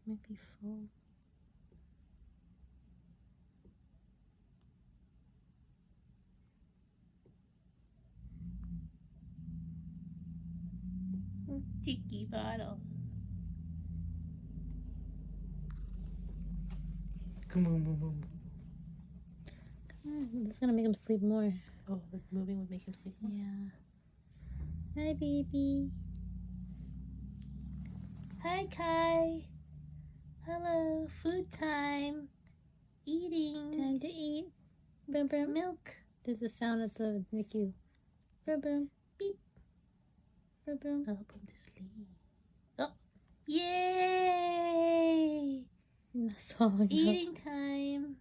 Might be full. Tiki bottle. Boom, boom, boom, boom. That's gonna make him sleep more. Oh, the moving would make him sleep more? Yeah. Hi, baby. Hi, Kai. Hello. Food time. Eating. Time to eat. Boom, boom. Milk. There's a sound at the NICU. Boom, boom. Beep. Boom, boom. Help him to sleep. Oh. Yay! He's not swallowing. Eating time.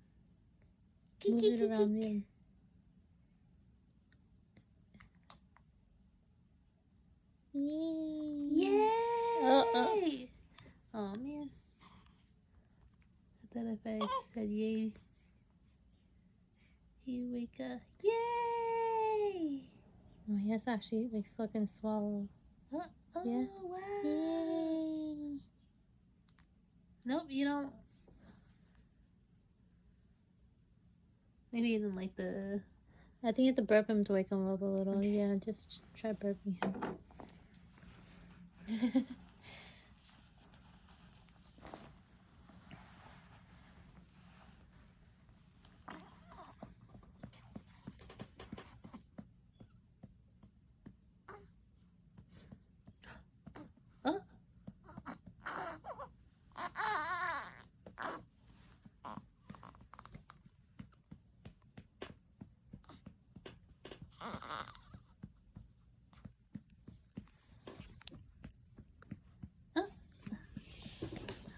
Move it around him. Yay! Yay! Oh. Oh man. I thought if I said yay, he would wake up. Yay! Oh, he has to actually like suck and swallow. Oh, Yeah. Wow. Yay! Nope, you don't. Maybe you didn't like the. I think you have to burp him to wake him up a little. Okay. Yeah, just try burping him. Oh.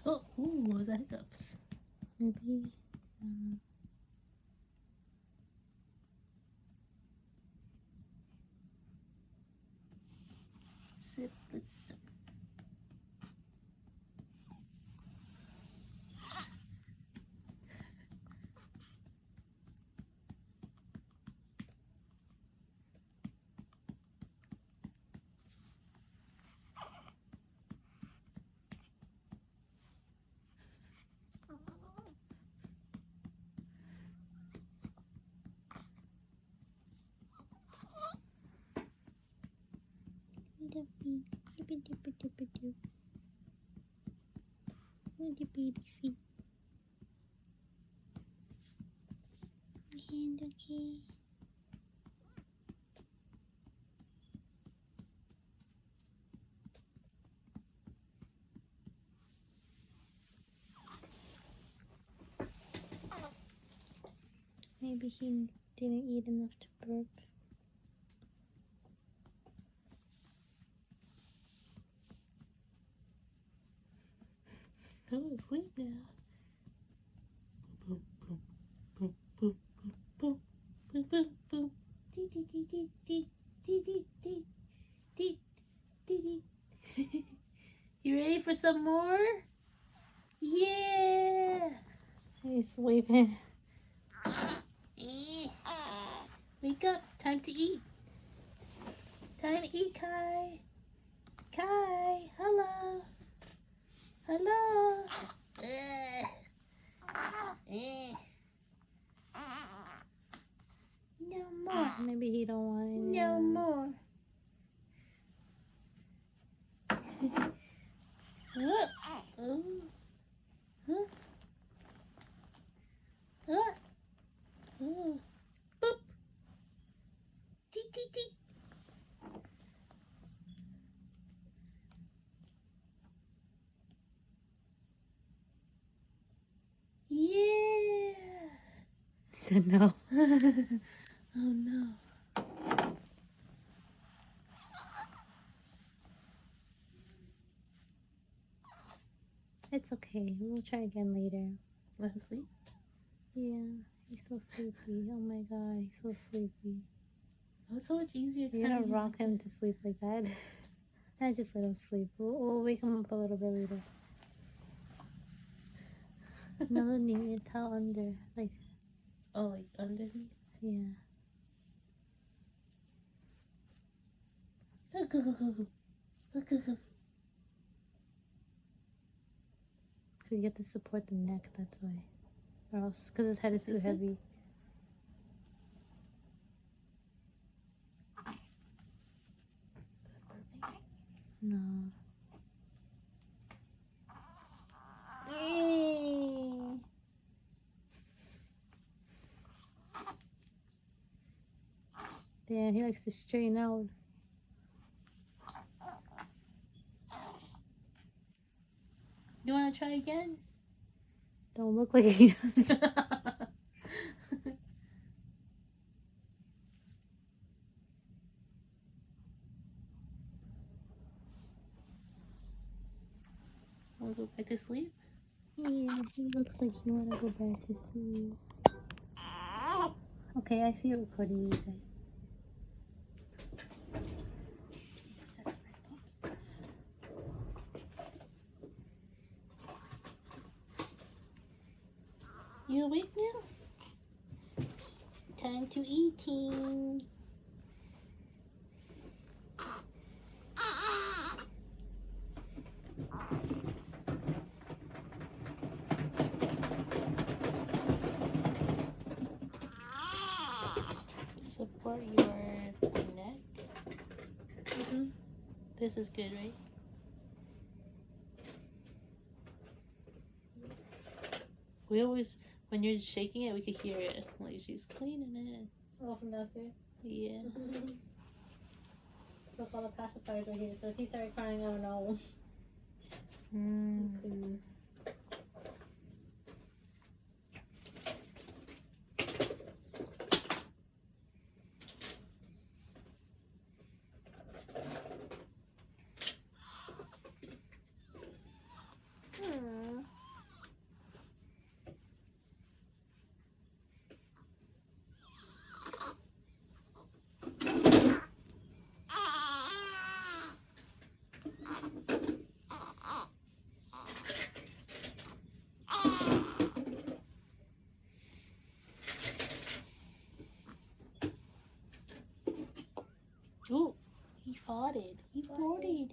Oh, ooh, what was that hiccups? Maybe. Sit, let's sit. The baby feet. Hand, okay. Maybe he didn't eat enough to burp. Go to sleep now. Boom, boom, boom, boom, boom, boom, boom, boom, boom. Dee dee dee dee dee dee dee dee dee dee dee. You ready for some more? Yeah. He's sleeping. Wake up. Time to eat. Time to eat, Kai. Kai, hello. Hello. No more. Maybe he don't want any. No more. Boop. Tee tee tee. Yeah. He said no. Oh no. It's okay. We'll try again later. Let him sleep. Yeah, he's so sleepy. Oh my god, he's so sleepy. Oh, it's so much easier. You're gonna rock him to sleep like that. I just let him sleep. We'll wake him up a little bit later. No, knee and towel under. Like, Oh, like underneath? yeah. So you have to support the neck, that's why. Or else, because his head is too this good? heavy. No. Damn, he likes to straighten out. You want to try again? Don't look like he does. Want to go back to sleep? Yeah, he looks like he want to go back to sleep. Okay, I see it recording you guys. You awake now? Time to eating. Support your neck. This is good, right? We always, when you're shaking it, we could hear it. Like she's cleaning it. Oh, from downstairs? Yeah. Look, all the pacifiers are here, so if he started crying, I don't know. Mm. Oh, he farted. He farted.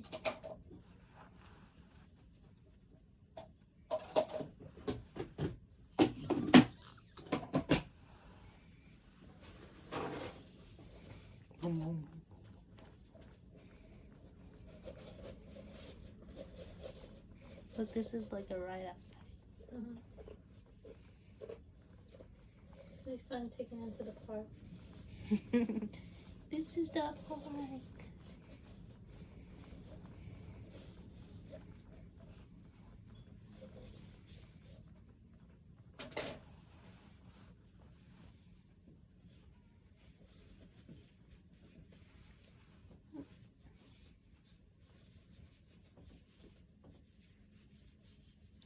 Look, this is like a ride outside. It's really fun taking him to the park. This is the park.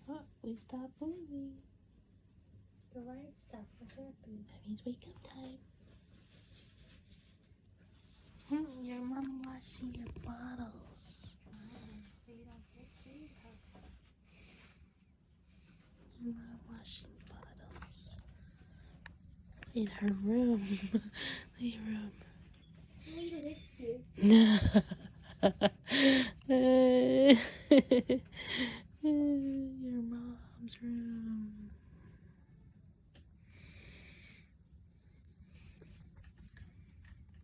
Oh, we stopped moving. The ride stuff, what happened? That means wake up time. Your mom washing your bottles. So you don't get food. Your mom washing bottles. In her room. The room.